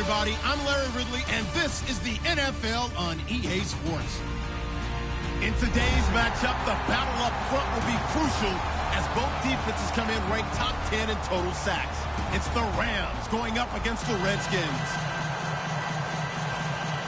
everybody. I'm Larry Ridley, and this is the NFL on EA Sports. In today's matchup, the battle up front will be crucial as both defenses come in ranked top 10 in total sacks. It's the Rams going up against the Redskins.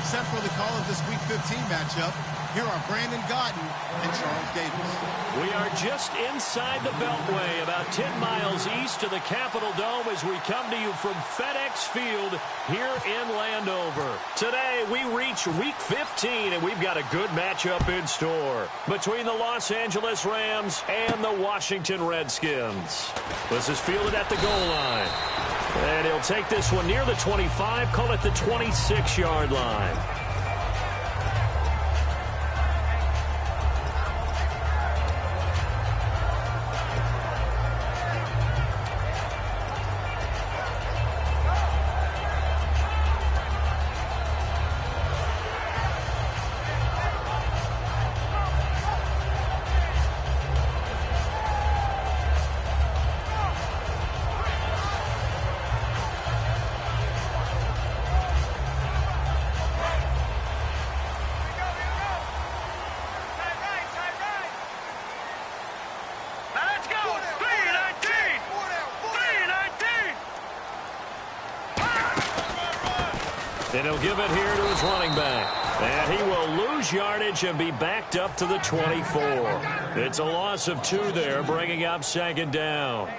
Set for the call of this Week 15 matchup, here are Brandon Gaudin and Charles Davis. We are just inside the Beltway, about 10 miles east of the Capitol Dome as we come to you from FedEx Field here in Landover. Today, we reach Week 15, and we've got a good matchup in store between the Los Angeles Rams and the Washington Redskins. This is fielded at the goal line. And he'll take this one near the 25, call it the 26-yard line. And he'll give it here to his running back. And he will lose yardage and be backed up to the 24. It's a loss of 2 there, bringing up second down.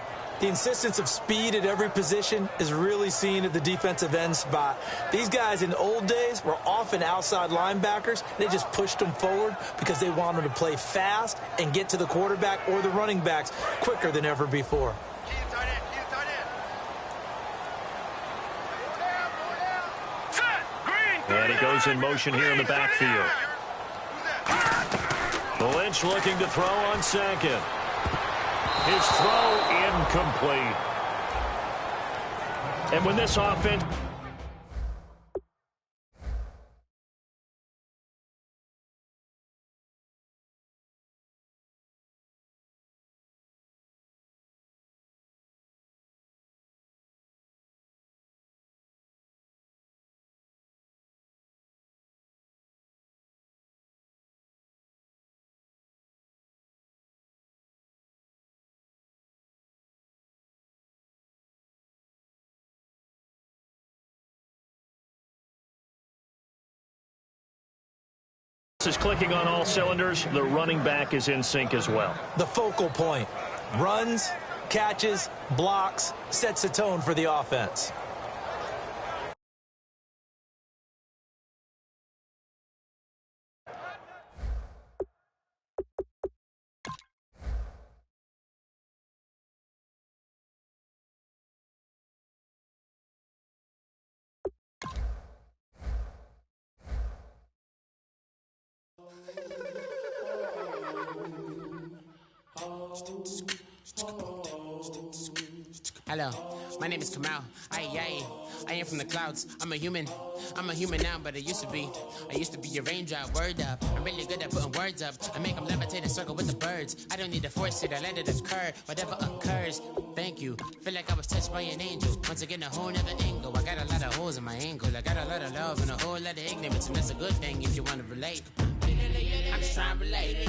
The insistence of speed at every position is really seen at the defensive end spot. These guys in the old days were often outside linebackers. They just pushed them forward because they wanted to play fast and get to the quarterback or the running backs quicker than ever before. And he goes in motion here in the backfield. Lynch looking to throw on second. His throw incomplete. And when this offense... is clicking on all cylinders. The running back is in sync as well. The focal point. Runs, catches, blocks, sets the tone for the offense. Hello, my name is Kamal. I am from the clouds. I'm a human now, but I used to be a raindrop. Word up, I'm really good at putting words up. I make them levitate and circle with the birds. I don't need to force it, I let it occur. Whatever occurs, thank you. Feel like I was touched by an angel. Once again, a whole nother angle. I got a lot of holes in my angle. I got a lot of love and a whole lot of ignorance, and that's a good thing if you want to relate. I'm just trying to relate.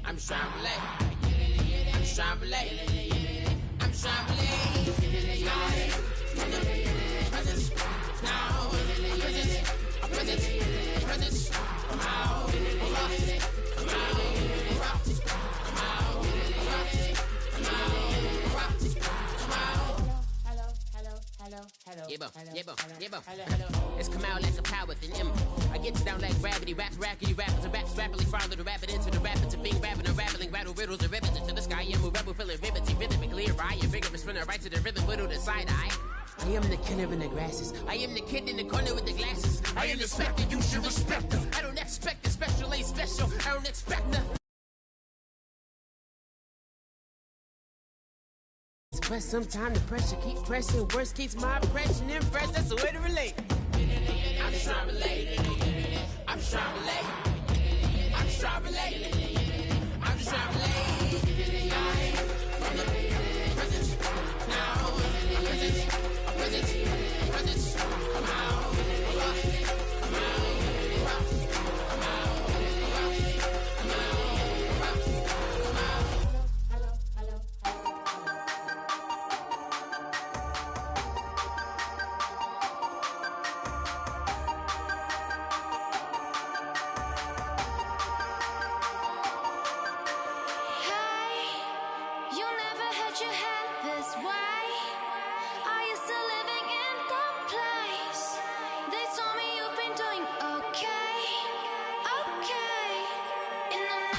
I'm just trying to relate. I'm just trying to relate. I'm just trying to relate. Presence. Now. Presence. Come out. Come out. Hello. It's come out like a power within him. I get down like gravity, rappers and raps rapidly follow the rapid into the rapids of being rapping and rattling, rattle riddles and rivets into the sky. I'm a rebel feeling rhythmically right, and vigorous spinner right to the rhythm, widow to side eye. I am the killer in the grasses. I am the kid in the corner with the glasses. I am the specter, you should respect them. I don't expect the special ain't special. I don't expect nothing. But sometimes the pressure keep pressing. Worst keeps my oppression in fresh. That's the way to relate. I'm just trying to relate. I'm just trying to relate. I'm just trying to relate. I'm just trying to relate. From the presence now. Presence. Come on.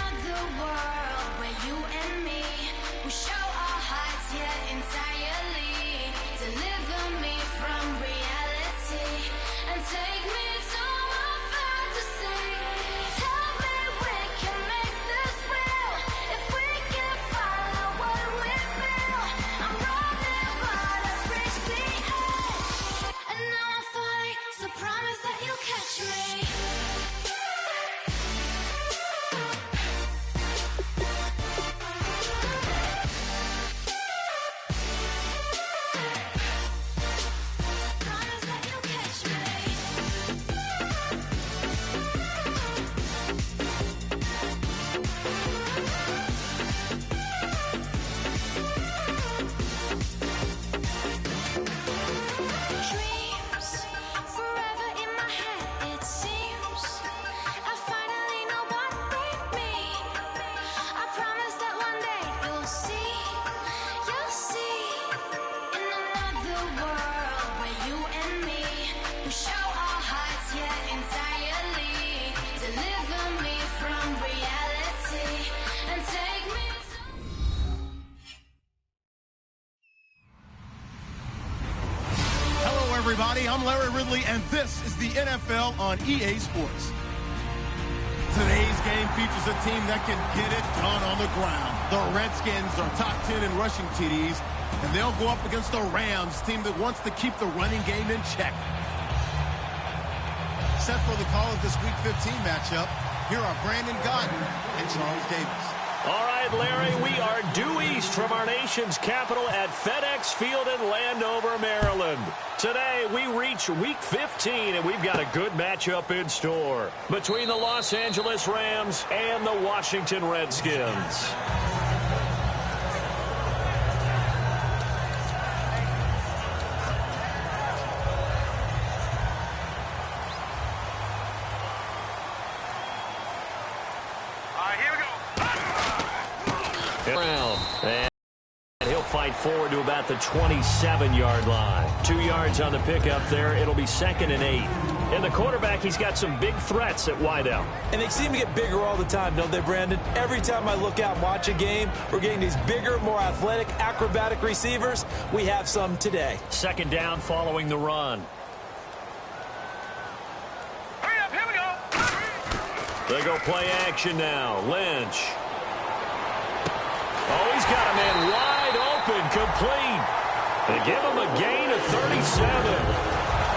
another world where you and me, we show our hearts yet entirely. Deliver me from reality and take me to my fantasy. Tell me we can make this real if we can follow what we feel. I'm running but I've reached the edge, and now I'm falling, so promise that you'll catch me. Everybody, I'm Larry Ridley, and this is the NFL on EA Sports. Today's game features a team that can get it done on the ground. The Redskins are top 10 in rushing TDs, and they'll go up against the Rams, team that wants to keep the running game in check. Set for the call of this Week 15 matchup, here are Brandon Godden and Charles Davis. All right, Larry, we are due east from our nation's capital at FedEx Field in Landover, Maryland. Today, we reach Week 15, and we've got a good matchup in store between the Los Angeles Rams and the Washington Redskins. And he'll fight forward to about the 27-yard line. 2 yards on the pickup there. It'll be 2nd and 8. And the quarterback, he's got some big threats at wideout. And they seem to get bigger all the time, don't they, Brandon? Every time I look out and watch a game, we're getting these bigger, more athletic, acrobatic receivers. We have some today. 2nd down following the run. Hurry up, here we go. They go play action now. Lynch. Oh, he's got a man wide open, complete. They give him a gain of 37.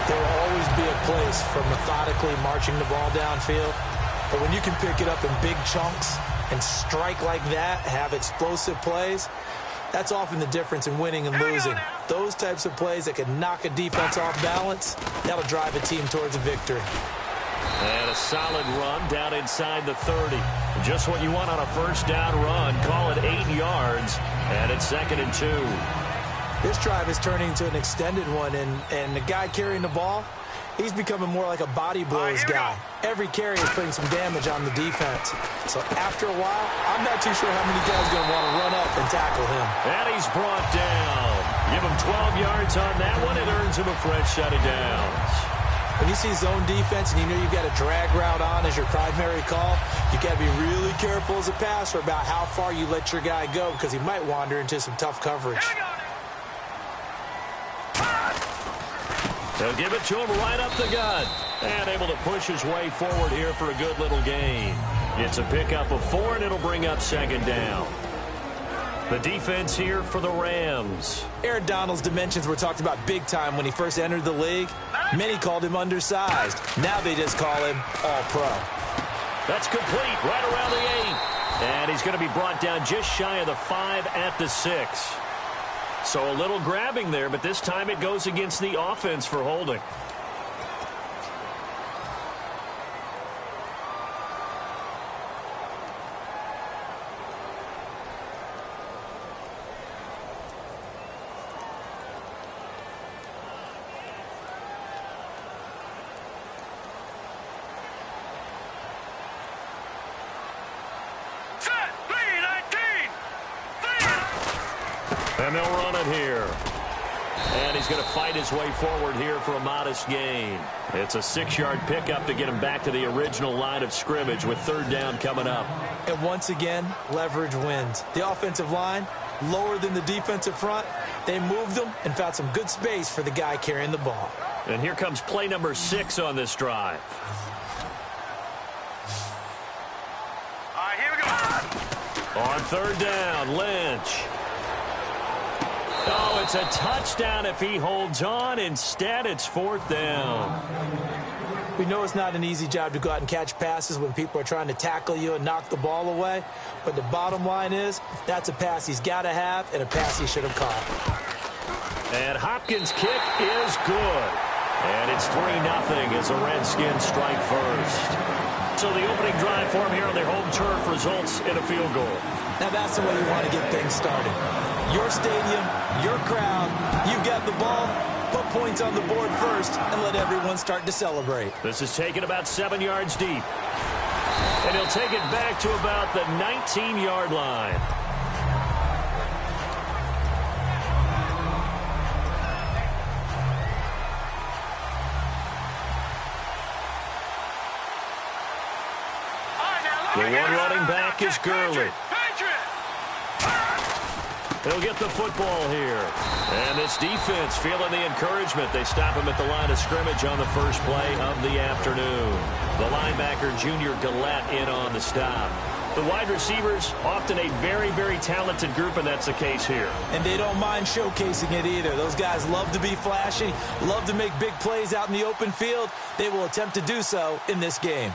There will always be a place for methodically marching the ball downfield. But when you can pick it up in big chunks and strike like that, have explosive plays, that's often the difference in winning and losing. Those types of plays that can knock a defense off balance, that'll drive a team towards a victory. And a solid run down inside the 30. Just what you want on a first down run. Call it 8 yards. And it's 2nd and 2. This drive is turning into an extended one, and the guy carrying the ball, he's becoming more like a body blows guy. Every carry is putting some damage on the defense. So after a while, I'm not too sure how many guys are going to want to run up and tackle him. And he's brought down. Give him 12 yards on that one. It earns him a fresh set of downs. When you see zone defense and you know you've got a drag route on as your primary call, you got to be really careful as a passer about how far you let your guy go because he might wander into some tough coverage. They'll give it to him right up the gut. And able to push his way forward here for a good little gain. It's a pickup of 4, and it'll bring up 2nd down. The defense here for the Rams. Aaron Donald's dimensions were talked about big time when he first entered the league. Many called him undersized. Now they just call him all-pro. That's complete right around the 8. And he's going to be brought down just shy of the 5 at the 6. So a little grabbing there, but this time it goes against the offense for holding. And they'll run it here. And he's going to fight his way forward here for a modest gain. It's a 6-yard pickup to get him back to the original line of scrimmage with 3rd down coming up. And once again, leverage wins. The offensive line, lower than the defensive front. They moved them and found some good space for the guy carrying the ball. And here comes play number 6 on this drive. All right, here we go. On 3rd down, Lynch. Oh, it's a touchdown if he holds on. Instead, it's 4th down. We know it's not an easy job to go out and catch passes when people are trying to tackle you and knock the ball away. But the bottom line is, that's a pass he's got to have and a pass he should have caught. And Hopkins' kick is good. And it's 3-0 as the Redskins strike first. So the opening drive for him here on their home turf results in a field goal. Now that's the way you want to get things started. Your stadium, your crowd, you've got the ball, put points on the board first and let everyone start to celebrate. This is taken about 7 yards deep. And he'll take it back to about the 19-yard line. The one running back is Gurley. He'll get the football here. And this defense feeling the encouragement. They stop him at the line of scrimmage on the first play of the afternoon. The linebacker, Junior Gillette, in on the stop. The wide receivers, often a very, very talented group, and that's the case here. And they don't mind showcasing it either. Those guys love to be flashy, love to make big plays out in the open field. They will attempt to do so in this game.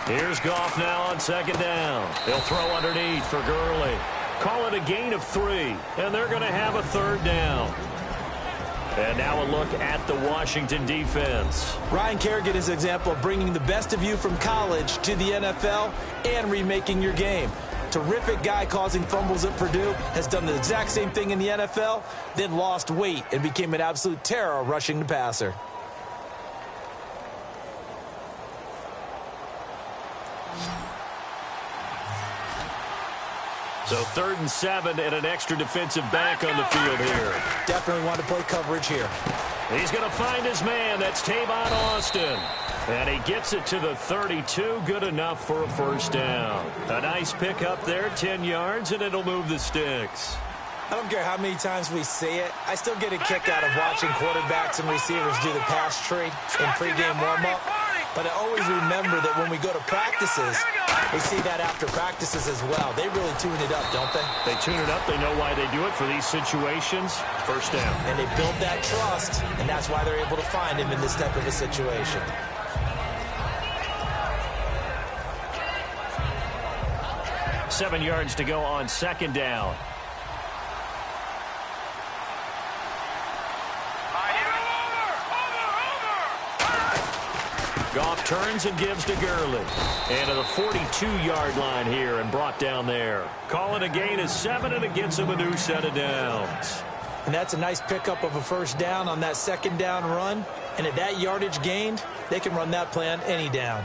Here's Goff now on 2nd down. They'll throw underneath for Gurley. Call it a gain of 3, and they're going to have a 3rd down. And now a look at the Washington defense. Ryan Kerrigan is an example of bringing the best of you from college to the NFL and remaking your game. Terrific guy causing fumbles at Purdue, has done the exact same thing in the NFL, then lost weight and became an absolute terror rushing the passer. So 3rd and 7 and an extra defensive back on the field here. Definitely want to play coverage here. He's going to find his man. That's Tavon Austin. And he gets it to the 32. Good enough for a 1st down. A nice pick up there, 10 yards, and it'll move the sticks. I don't care how many times we see it. I still get a kick out of watching quarterbacks and receivers do the pass tree in pregame warm-up. But I always remember that when we go to practices, we see that after practices as well. They really tune it up, don't they? They tune it up. They know why they do it for these situations. 1st down. And they build that trust, and that's why they're able to find him in this type of a situation. Seven yards to go on 2nd down. Goff turns and gives to Gurley. And to the 42-yard line here and brought down there. Calling a gain of 7, and it gets him a new set of downs. And that's a nice pickup of a 1st down on that 2nd down run. And at that yardage gained, they can run that play on any down.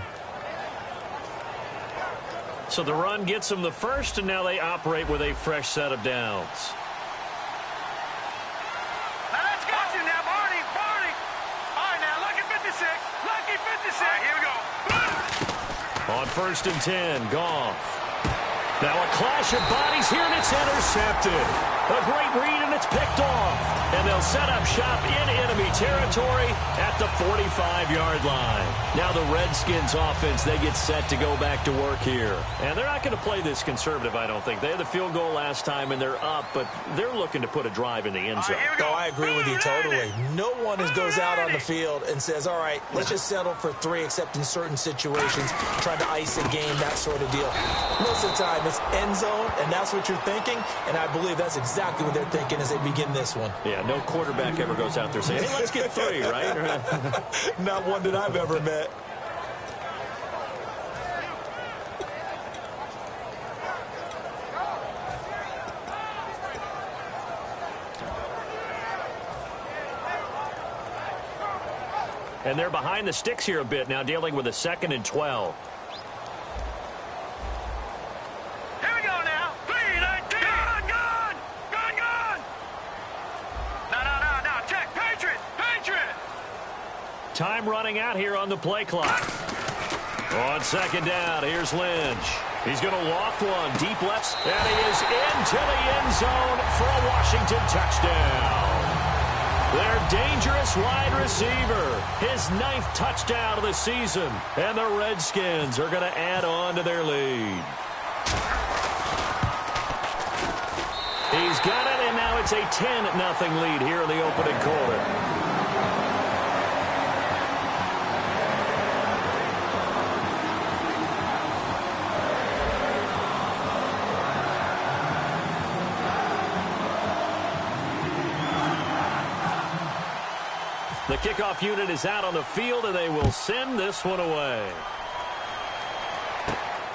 So the run gets them the 1st, and now they operate with a fresh set of downs. On 1st and 10, Goff. Now a clash of bodies here, and it's intercepted. A great read, and it's picked off. And they'll set up shop in enemy territory at the 45-yard line. Now the Redskins offense, they get set to go back to work here. And they're not going to play this conservative, I don't think. They had the field goal last time, and they're up, but they're looking to put a drive in the end zone. Oh, I agree with you totally. No one goes out on the field and says, all right, let's just settle for 3, except in certain situations, trying to ice a game, that sort of deal. Most of the time, it's end zone, and that's what you're thinking, and I believe that's exactly what they're thinking as they begin this one. Yeah, no quarterback ever goes out there saying, hey, let's get 3, right? Not one that I've ever met. And they're behind the sticks here a bit now, dealing with a 2nd and 12. time running out here on the play clock. On second down, here's Lynch. He's going to loft one deep left, and he is into the end zone for a Washington touchdown. Their dangerous wide receiver, his 9th touchdown of the season, and the Redskins are going to add on to their lead. He's got it, and now it's a 10-0 lead here in the opening quarter. The kickoff unit is out on the field, and they will send this one away.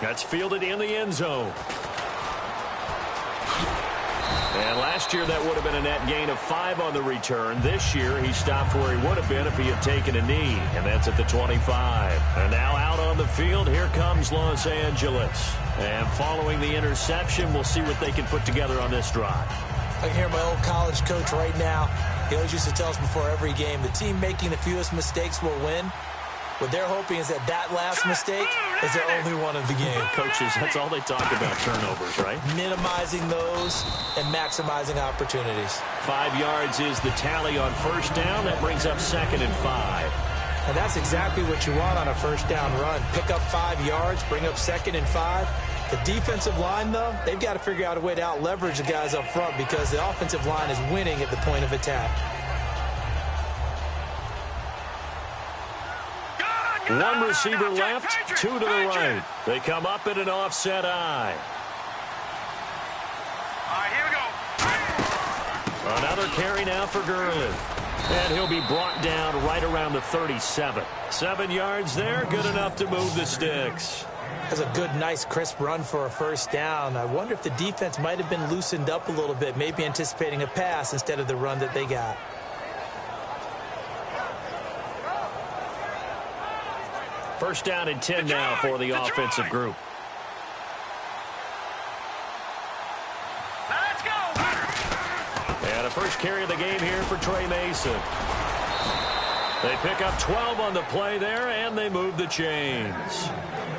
That's fielded in the end zone. And last year, that would have been a net gain of 5 on the return. This year, he stopped where he would have been if he had taken a knee, and that's at the 25. And now out on the field, here comes Los Angeles. And following the interception, we'll see what they can put together on this drive. I can hear my old college coach right now. He always used to tell us before every game, the team making the fewest mistakes will win. What they're hoping is that last mistake is their only one of the game. Coaches, that's all they talk about, turnovers, right? Minimizing those and maximizing opportunities. 5 yards is the tally on first down. That brings up 2nd and 5. And that's exactly what you want on a first down run. Pick up 5 yards, bring up 2nd and 5. The defensive line, though, they've got to figure out a way to out-leverage the guys up front because the offensive line is winning at the point of attack. One receiver left, 2 to the right. They come up in an offset eye. All right, here we go. Another carry now for Gurley. And he'll be brought down right around the 37. 7 yards there, good enough to move the sticks. That's a good, nice, crisp run for a first down. I wonder if the defense might have been loosened up a little bit, maybe anticipating a pass instead of the run that they got. First down and 10 now for the offensive group. Now let's go. And a first carry of the game here for Trey Mason. They pick up 12 on the play there, and they move the chains.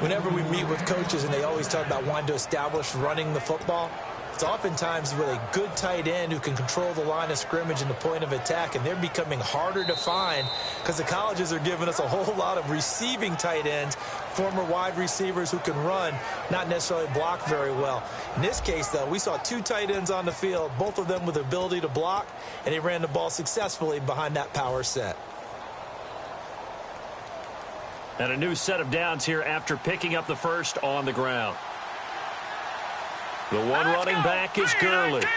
Whenever we meet with coaches and they always talk about wanting to establish running the football, it's oftentimes with a good tight end who can control the line of scrimmage and the point of attack, and they're becoming harder to find because the colleges are giving us a whole lot of receiving tight ends, former wide receivers who can run, not necessarily block very well. In this case, though, we saw 2 tight ends on the field, both of them with the ability to block, and they ran the ball successfully behind that power set. And a new set of downs here after picking up the first on the ground. The one running back is Gurley. 3-19.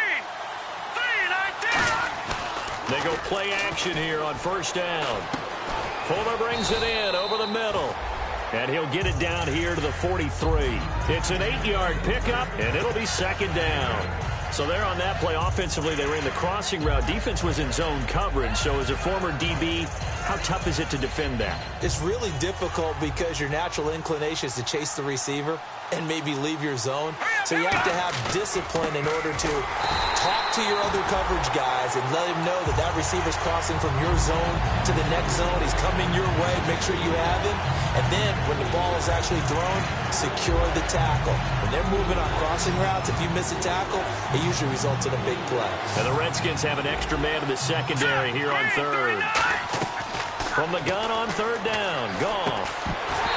They go play action here on first down. Fuller brings it in over the middle. And he'll get it down here to the 43. It's an 8-yard pickup, and it'll be 2nd down. So there on that play, offensively, they ran the crossing route. Defense was in zone coverage. So as a former DB, how tough is it to defend that? It's really difficult because your natural inclination is to chase the receiver and maybe leave your zone. So you have to have discipline in order to talk to your other coverage guys and let him know that that receiver's crossing from your zone to the next zone. He's coming your way. Make sure you have him. And then when the ball is actually thrown, secure the tackle. When they're moving on crossing routes, if you miss a tackle, it usually results in a big play. And the Redskins have an extra man in the secondary here on third. From the gun on third down, Goff.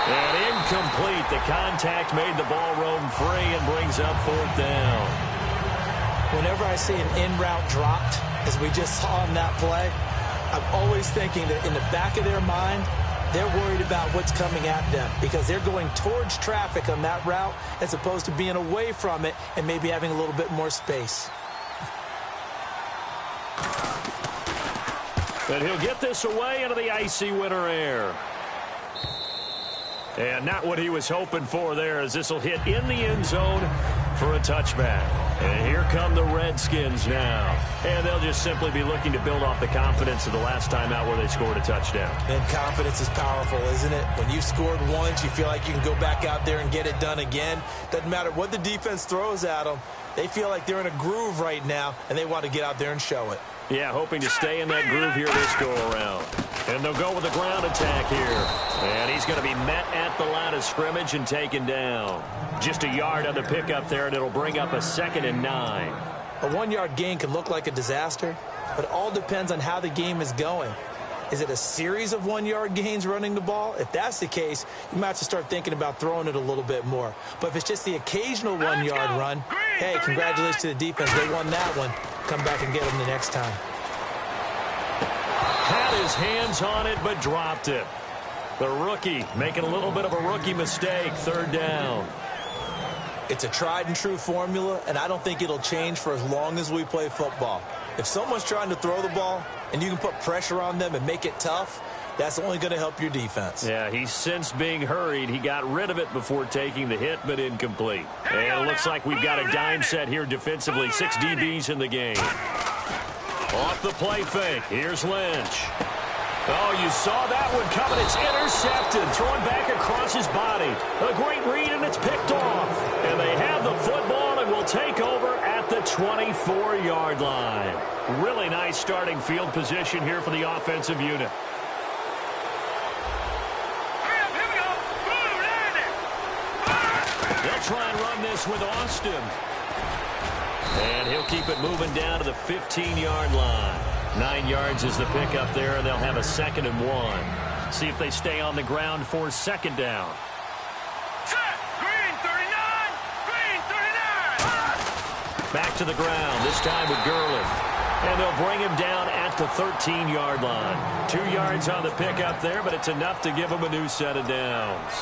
And incomplete. The contact made the ball roam free and brings up 4th down. Whenever I see an in-route dropped, as we just saw on that play, I'm always thinking that in the back of their mind, they're worried about what's coming at them because they're going towards traffic on that route as opposed to being away from it and maybe having a little bit more space. And he'll get this away into the icy winter air. And not what he was hoping for there as this will hit in the end zone for a touchback. And here come the Redskins now. And they'll just simply be looking to build off the confidence of the last time out where they scored a touchdown. And confidence is powerful, isn't it? When you've scored once, you feel like you can go back out there and get it done again. Doesn't matter what the defense throws at them. They feel like they're in a groove right now, and they want to get out there and show it. Yeah, hoping to stay in that groove here this go-around. And they'll go with a ground attack here. And he's going to be met at the line of scrimmage and taken down. Just a yard on the pickup there, and it'll bring up a 2nd and 9. A 1-yard gain can look like a disaster, but it all depends on how the game is going. Is it a series of 1-yard gains running the ball? If that's the case, you might have to start thinking about throwing it a little bit more. But if it's just the occasional 1-yard run, hey, congratulations to the defense. They won that one. Come back and get them the next time. Had his hands on it, but dropped it. The rookie making a little bit of a rookie mistake. 3rd down. It's a tried and true formula, and I don't think it'll change for as long as we play football. If someone's trying to throw the ball and you can put pressure on them and make it tough, that's only going to help your defense. Yeah, he's since being hurried. He got rid of it before taking the hit, but incomplete. And it looks like we've got a dime set here defensively. 6 DBs in the game. Off the play fake. Here's Lynch. Oh, you saw that one coming. It's intercepted. Thrown back across his body. A great read, and it's picked off. And they have the football and will take over at the 24-yard line. Really nice starting field position here for the offensive unit. They'll try and run this with Austin. And he'll keep it moving down to the 15-yard line. 9 yards is the pickup there, and they'll have a 2nd and 1. See if they stay on the ground for 2nd down. Set. Green 39. Green 39. Back to the ground, this time with Gurley. And they'll bring him down at the 13-yard line. 2 yards on the pickup there, but it's enough to give him a new set of downs.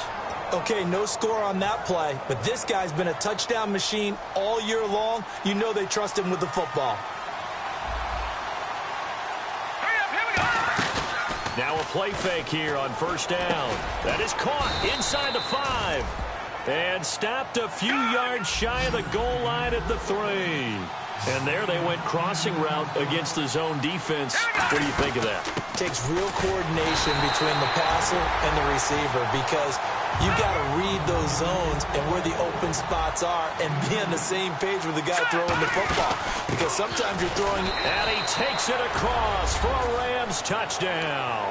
Okay, no score on that play, but this guy's been a touchdown machine all year long. You know they trust him with the football. Now a play fake here on 1st down. That is caught inside the 5. And stopped a few yards shy of the goal line at the 3. And there they went crossing route against the zone defense. What do you think of that? It takes real coordination between the passer and the receiver because you've got to read those zones and where the open spots are and be on the same page with the guy throwing the football. Because sometimes you're throwing... And he takes it across for a Rams touchdown.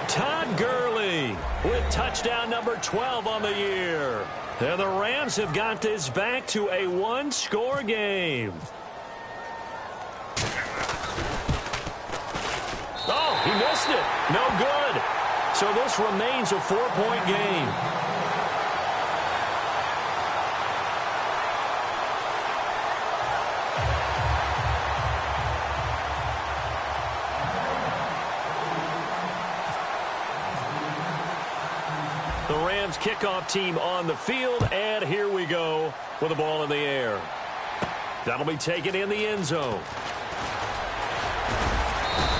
Todd Gurley with touchdown number 12 on the year. And the Rams have got this back to a 1-score game. Oh, he missed it. No good. So this remains a 4-point game. The Rams kickoff team on the field, and here we go with the ball in the air. That'll be taken in the end zone.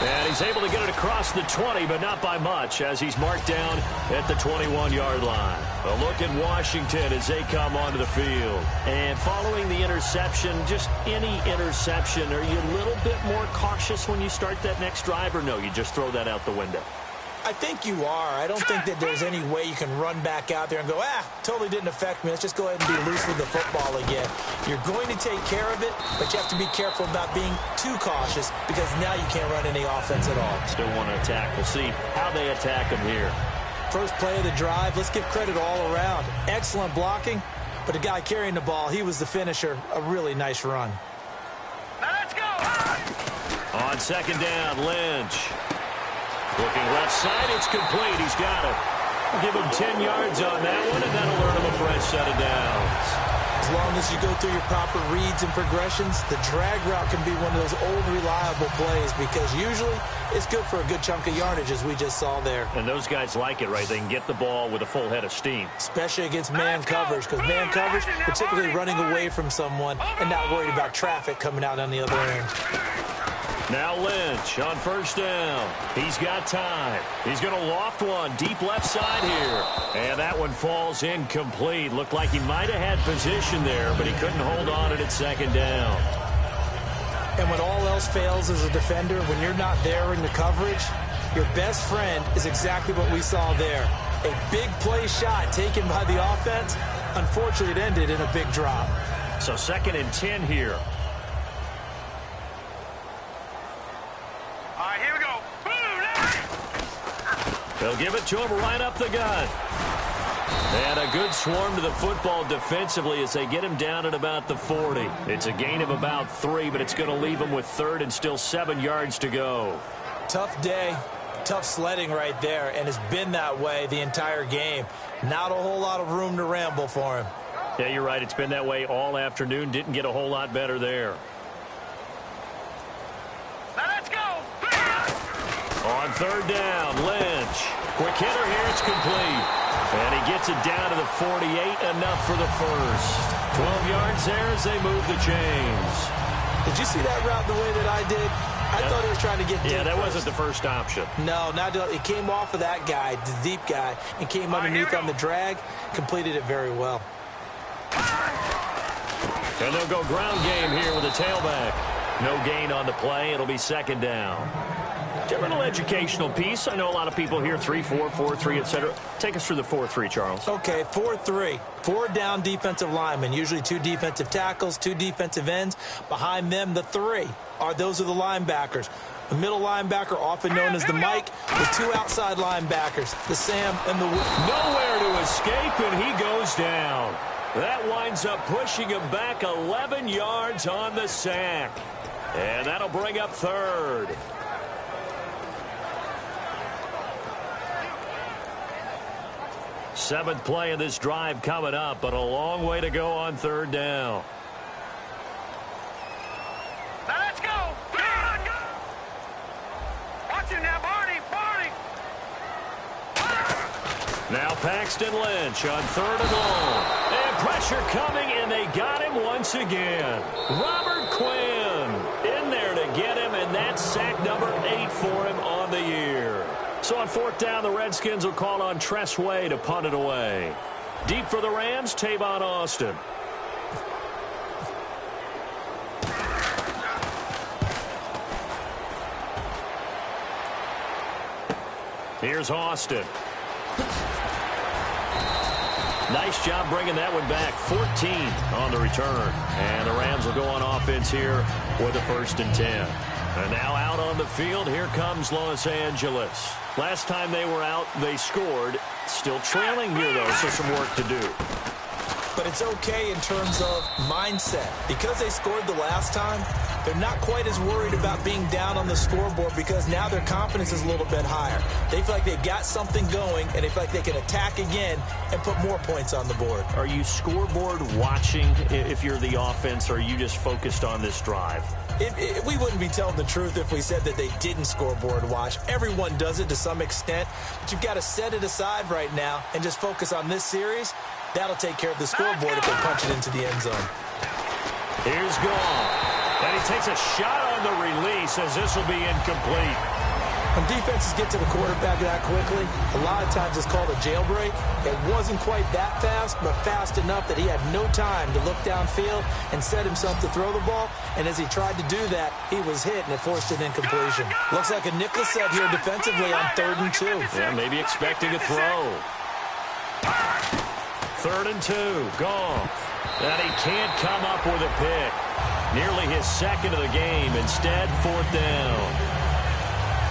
And he's able to get it across the 20, but not by much, as he's marked down at the 21-yard line. A look at Washington as they come onto the field. And following the interception, just any interception, are you a little bit more cautious when you start that next drive, or no, you just throw that out the window? I think you are. I don't think that there's any way you can run back out there and go, totally didn't affect me. Let's just go ahead and be loose with the football again. You're going to take care of it, but you have to be careful about being too cautious because now you can't run any offense at all. Still want to attack. We'll see how they attack him here. First play of the drive, let's give credit all around. Excellent blocking, but the guy carrying the ball, he was the finisher. A really nice run. Now let's go. On 2nd down, Lynch. Looking left side, it's complete. He's got it. Give him 10 yards on that one, and that'll earn him a fresh set of downs. As long as you go through your proper reads and progressions, the drag route can be one of those old, reliable plays because usually it's good for a good chunk of yardage, as we just saw there. And those guys like it, right? They can get the ball with a full head of steam. Especially against man coverage, because man coverage, we're typically running away from someone and not worried about traffic coming out on the other end. Now Lynch on 1st down. He's got time. He's going to loft one deep left side here. And that one falls incomplete. Looked like he might have had position there, but he couldn't hold on it at 2nd down. And when all else fails as a defender, when you're not there in the coverage, your best friend is exactly what we saw there. A big play shot taken by the offense. Unfortunately, it ended in a big drop. So 2nd and 10 here. They'll give it to him right up the gut. And a good swarm to the football defensively as they get him down at about the 40. It's a gain of about 3, but it's going to leave him with 3rd and still 7 yards to go. Tough day, tough sledding right there, and it's been that way the entire game. Not a whole lot of room to ramble for him. Yeah, you're right. It's been that way all afternoon. Didn't get a whole lot better there. Now let's go. On 3rd down, Lynch. Quick hitter here. It's complete. And he gets it down to the 48. Enough for the first. 12 yards there as they move the chains. Did you see that route the way that I did? I thought he was trying to get deep. Yeah, that first. wasn't the first option. No, it came off of that guy, the deep guy, and came underneath on the drag. Completed it very well. And they'll go ground game here with a tailback. No gain on the play. It'll be 2nd down. A little educational piece. I know a lot of people here, 3-4, 4-3, etc. Take us through the 4-3, Charles. Okay, 4-3. 4 down defensive linemen, usually 2 defensive tackles, 2 defensive ends. Behind them, the 3 those are the linebackers. The middle linebacker, often known as the Mike, with 2 outside linebackers, the Sam and the Will. Nowhere to escape, and he goes down. That winds up pushing him back 11 yards on the sack. And that'll bring up 3rd. Seventh play of this drive coming up, but a long way to go on 3rd down. Now let's go. Watch it now, Barney. Now Paxton Lynch on 3rd and long. And pressure coming, and they got him once again. Robert Quinn in there to get him, and that's sack number 8 for him on the year. So on 4th down, the Redskins will call on Tress Way to punt it away. Deep for the Rams, Tavon Austin. Here's Austin. Nice job bringing that one back. 14 on the return. And the Rams will go on offense here with a 1st and 10. And now out on the field, here comes Los Angeles. Last time they were out, they scored. Still trailing here, though, so some work to do. But it's okay in terms of mindset. Because they scored the last time, they're not quite as worried about being down on the scoreboard because now their confidence is a little bit higher. They feel like they've got something going, and they feel like they can attack again and put more points on the board. Are you scoreboard watching if you're the offense, or are you just focused on this drive? We wouldn't be telling the truth if we said that they didn't scoreboard watch. Everyone does it to some extent, but you've got to set it aside right now and just focus on this series. That'll take care of the scoreboard if they punch it into the end zone. Here's Goff. And he takes a shot on the release as this will be incomplete. When defenses get to the quarterback that quickly, a lot of times it's called a jailbreak. It wasn't quite that fast, but fast enough that he had no time to look downfield and set himself to throw the ball. And as he tried to do that, he was hit, and it forced an incompletion. Looks like a nickel set here defensively on 3rd and 2. Yeah, maybe expecting a throw. 3rd and 2, Goff. And he can't come up with a pick. Nearly his 2nd of the game. Instead, 4th down.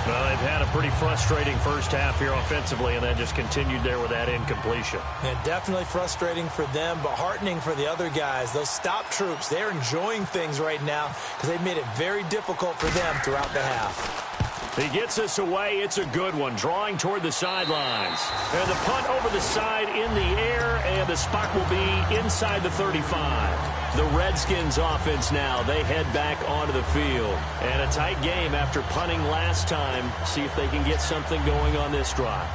Well, they've had a pretty frustrating first half here offensively, and then just continued there with that incompletion. Yeah, definitely frustrating for them, but heartening for the other guys. Those stop troops, they're enjoying things right now because they've made it very difficult for them throughout the half. He gets us away. It's a good one, drawing toward the sidelines. And the punt over the side in the air, and the spot will be inside the 35. The Redskins offense now, they head back onto the field. And a tight game after punting last time. See if they can get something going on this drive.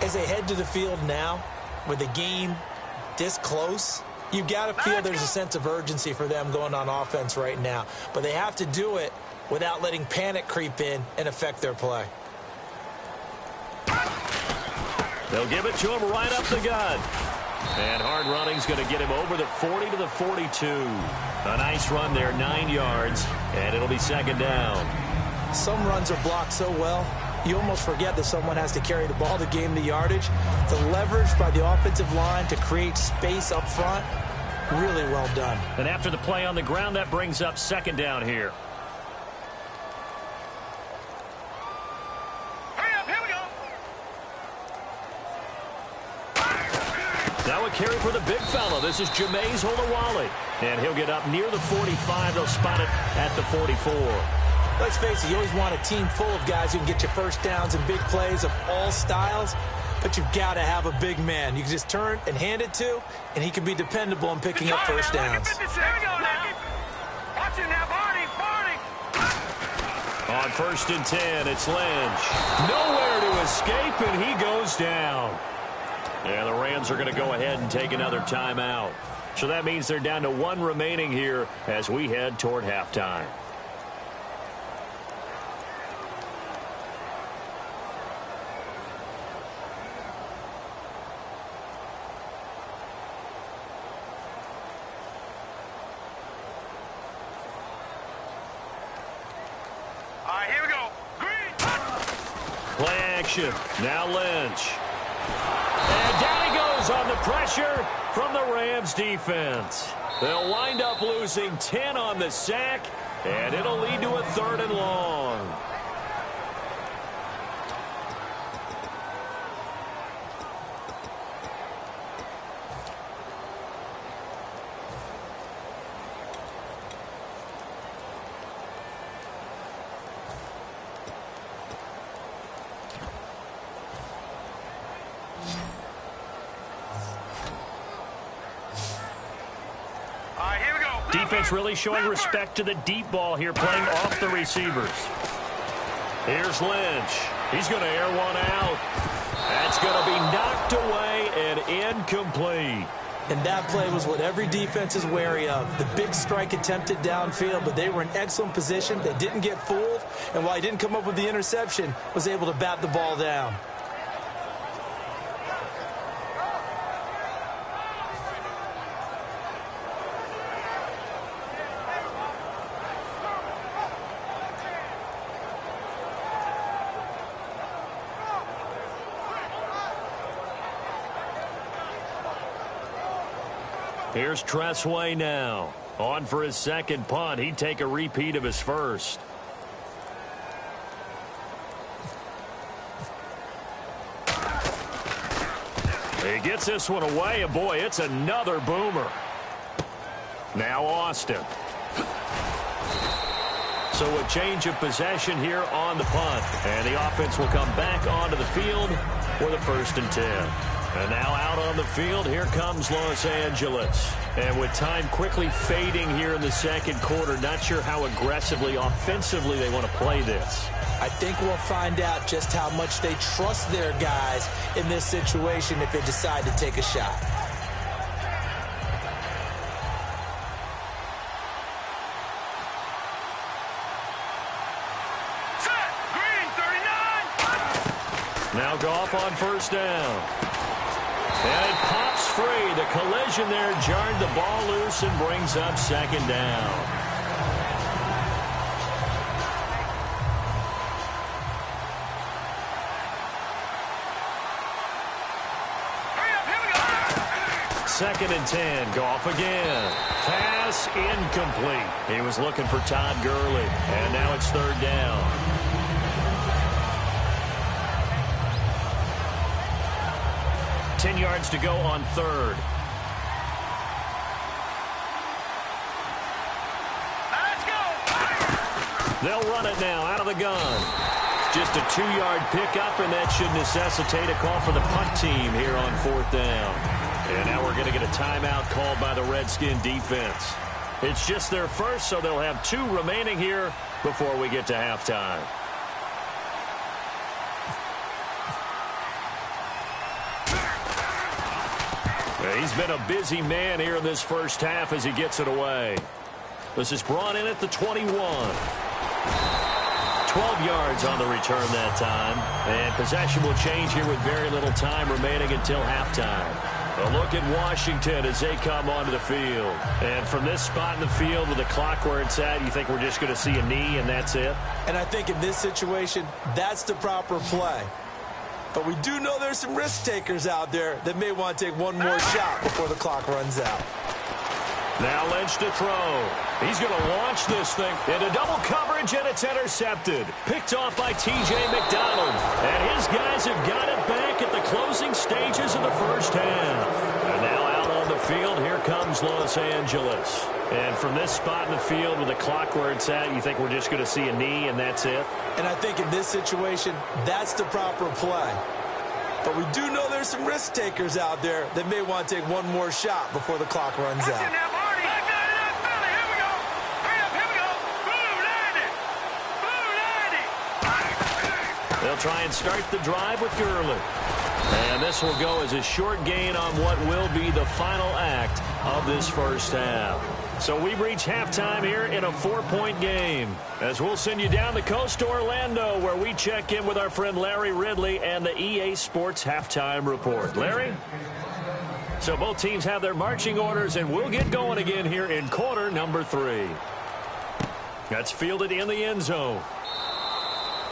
As they head to the field now, with the game this close, you've got to feel there's a sense of urgency for them going on offense right now. But they have to do it without letting panic creep in and affect their play. They'll give it to him right up the gut. And hard running's going to get him over the 40 to the 42. A nice run there, 9 yards, and it'll be 2nd down. Some runs are blocked so well, you almost forget that someone has to carry the ball to gain the yardage. The leverage by the offensive line to create space up front, really well done. And after the play on the ground, that brings up 2nd down here. Now a carry for the big fella. This is Jameis Olawale. And he'll get up near the 45. They'll spot it at the 44. Let's face it, you always want a team full of guys who can get you first downs and big plays of all styles. But you've got to have a big man you can just turn and hand it to, and he can be dependable in picking up first downs. Here we go, now. Watch it now, Barney. On 1st and 10, it's Lynch. Nowhere to escape, and he goes down. Yeah, the Rams are going to go ahead and take another timeout. So that means they're down to 1 remaining here as we head toward halftime. Here we go. Green. Play action. Now Lynch. And down he goes on the pressure from the Rams defense. They'll wind up losing 10 on the sack, and it'll lead to a 3rd and long. Defense really showing respect to the deep ball here, playing off the receivers. Here's Lynch. He's going to air one out. That's going to be knocked away and incomplete. And that play was what every defense is wary of. The big strike attempted downfield, but they were in excellent position. They didn't get fooled, and while he didn't come up with the interception, was able to bat the ball down. Here's Tressway now. On for his 2nd punt. He'd take a repeat of his first. He gets this one away, and boy, it's another boomer. Now Austin. So a change of possession here on the punt. And the offense will come back onto the field for the 1st and 10. And now out on the field, here comes Los Angeles. And with time quickly fading here in the 2nd quarter, not sure how aggressively, offensively they want to play this. I think we'll find out just how much they trust their guys in this situation if they decide to take a shot. Set. Green, 39. Now Goff on 1st down. And it pops free. The collision there jarred the ball loose and brings up 2nd down. Hurry up, here we go. 2nd and 10. Goff again. Pass incomplete. He was looking for Todd Gurley. And now it's 3rd down. 10 yards to go on 3rd. Let's go. They'll run it now out of the gun. Just a 2-yard pickup, and that should necessitate a call for the punt team here on 4th down. And now we're going to get a timeout called by the Redskin defense. It's just their first, so they'll have 2 remaining here before we get to halftime. He's been a busy man here in this first half as he gets it away. This is brought in at the 21. 12 yards on the return that time. And possession will change here with very little time remaining until halftime. A look at Washington as they come onto the field. And from this spot in the field with the clock where it's at, you think we're just going to see a knee and that's it? And I think in this situation, that's the proper play. But we do know there's some risk takers out there that may want to take one more shot before the clock runs out. Now Lynch to throw. He's going to launch this thing into double coverage, and it's intercepted. Picked off by T.J. McDonald. And his guys have got it back at the closing stages of the first half. And Los Angeles. And from this spot in the field with the clock where it's at, you think we're just going to see a knee and that's it? And I think in this situation, that's the proper play. But we do know there's some risk takers out there that may want to take one more shot before the clock runs out. Here we go. Hurry up, here we go. Blue 90. They'll try and start the drive with Gurley. And this will go as a short gain on what will be the final act of this first half. So we've reached halftime here in a 4-point game. As we'll send you down the coast to Orlando, where we check in with our friend Larry Ridley and the EA Sports Halftime Report. Larry? So both teams have their marching orders, and we'll get going again here in quarter number 3. That's fielded in the end zone.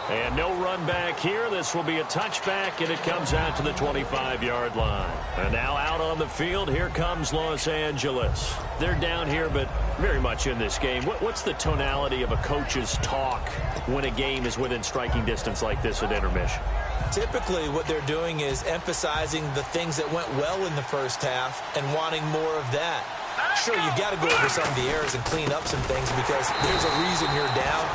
And no run back here. This will be a touchback, and it comes out to the 25-yard line. And now out on the field, here comes Los Angeles. They're down here, but very much in this game. What's the tonality of a coach's talk when a game is within striking distance like this at intermission? Typically, what they're doing is emphasizing the things that went well in the first half and wanting more of that. Sure, you've got to go over some of the errors and clean up some things because there's a reason you're down.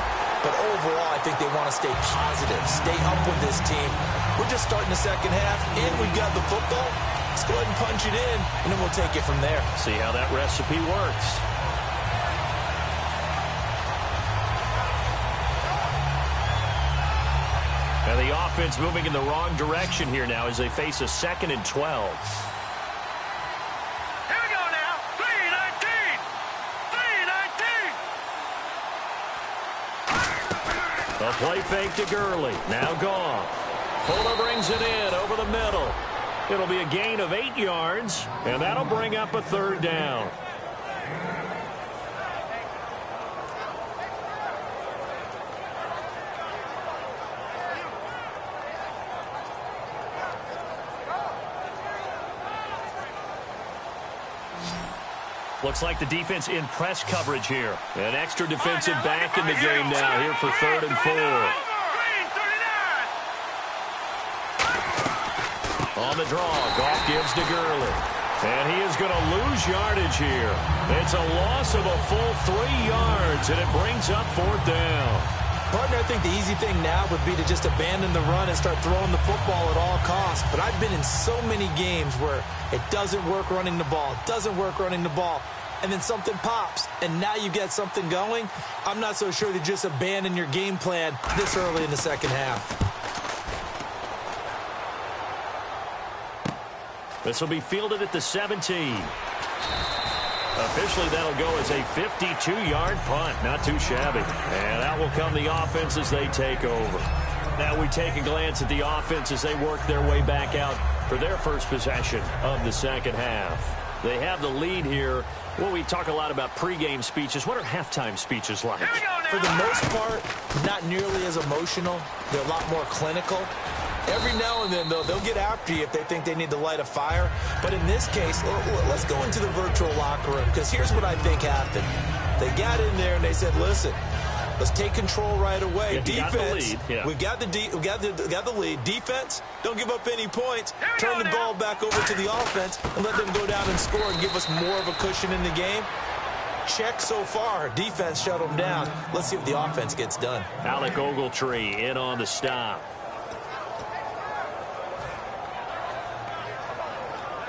But overall, I think they want to stay positive, stay up with this team. We're just starting the second half, and we've got the football. Let's go ahead and punch it in, and then we'll take it from there. See how that recipe works. And the offense moving in the wrong direction here now as they face a 2nd and 12. A play fake to Gurley. Now gone. Fuller brings it in over the middle. It'll be a gain of 8 yards, and that'll bring up a 3rd down. Looks like the defense in press coverage here. An extra defensive back in the game now here for 3rd and 4. On the draw, Goff gives to Gurley. And he is going to lose yardage here. It's a loss of a full 3 yards, and it brings up 4th down. Partner, I think the easy thing now would be to just abandon the run and start throwing the football at all costs. But I've been in so many games where it doesn't work running the ball, and then something pops, and now you get something going. I'm not so sure to just abandon your game plan this early in the second half. This will be fielded at the 17. Officially, that'll go as a 52-yard punt. Not too shabby. And out will come the offense as they take over. Now we take a glance at the offense as they work their way back out for their first possession of the second half. They have the lead here. Well, we talk a lot about pregame speeches. What are halftime speeches like? For the most part, not nearly as emotional. They're a lot more clinical. Every now and then, though, they'll get after you if they think they need to light a fire. But in this case, let's go into the virtual locker room, because here's what I think happened. They got in there and they said, listen, let's take control right away. Yeah, defense, we've got the lead. Defense, don't give up any points. Turn the ball back over to the offense and let them go down and score and give us more of a cushion in the game. Check so far. Defense shut them down. Let's see if the offense gets done. Alec Ogletree in on the stop.